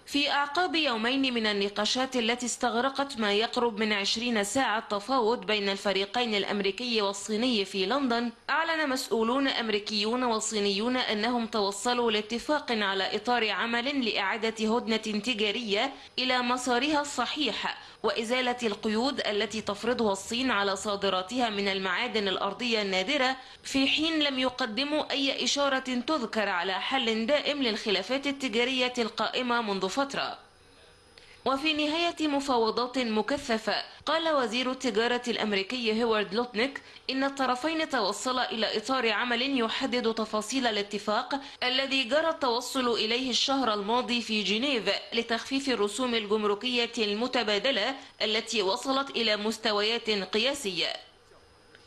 في أعقاب يومين من النقاشات التي استغرقت ما يقرب من 20 ساعة تفاوض بين الفريقين الأمريكي والصيني في لندن، أعلن مسؤولون أمريكيون وصينيون أنهم توصلوا لاتفاق على إطار عمل لإعادة هدنة تجارية إلى مسارها الصحيح وإزالة القيود التي تفرضها الصين على صادراتها من المعادن الأرضية النادرة، في حين لم يقدموا أي إشارة تذكر على حل دائم للخلافات التجارية القائمة منذ فترة. وفي نهاية مفاوضات مكثفة، قال وزير التجارة الأمريكي هوارد لوتنيك إن الطرفين توصلا إلى إطار عمل يحدد تفاصيل الاتفاق الذي جرى التوصل إليه الشهر الماضي في جنيف لتخفيف الرسوم الجمركية المتبادلة التي وصلت إلى مستويات قياسية.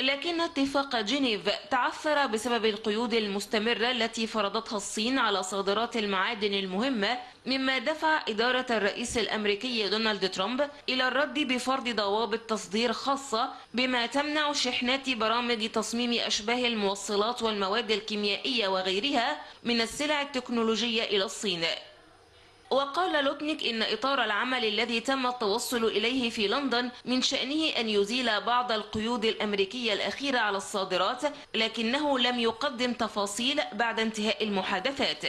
لكن اتفاق جنيف تعثر بسبب القيود المستمرة التي فرضتها الصين على صادرات المعادن المهمة، مما دفع إدارة الرئيس الأمريكي دونالد ترامب إلى الرد بفرض ضوابط تصدير خاصة بما تمنع شحنات برامج تصميم أشباه الموصلات والمواد الكيميائية وغيرها من السلع التكنولوجية إلى الصين. وقال لوتنيك إن إطار العمل الذي تم التوصل إليه في لندن من شأنه أن يزيل بعض القيود الأمريكية الأخيرة على الصادرات، لكنه لم يقدم تفاصيل بعد انتهاء المحادثات.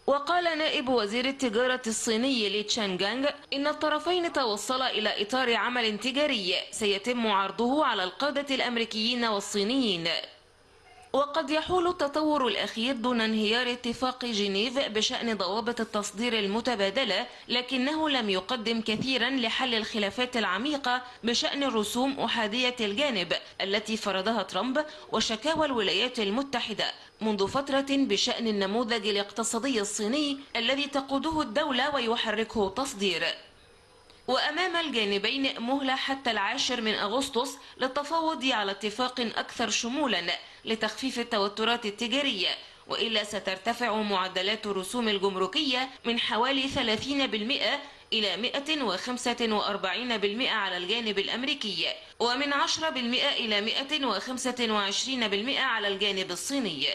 وقال نائب وزير التجارة الصيني لي تشانغانغ إن الطرفين توصلا إلى إطار عمل تجاري سيتم عرضه على القادة الأمريكيين والصينيين. وقد يحول التطور الأخير دون انهيار اتفاق جنيف بشأن ضوابط التصدير المتبادلة، لكنه لم يقدم كثيرا لحل الخلافات العميقة بشأن الرسوم أحادية الجانب التي فرضها ترامب وشكاوى الولايات المتحدة منذ فترة بشأن النموذج الاقتصادي الصيني الذي تقوده الدولة ويحركه التصدير. وأمام الجانبين مهلة حتى 10 أغسطس للتفاوض على اتفاق أكثر شمولا لتخفيف التوترات التجارية، وإلا سترتفع معدلات الرسوم الجمركية من حوالي 30% إلى 145% على الجانب الأمريكي، ومن 10% إلى 125% على الجانب الصيني.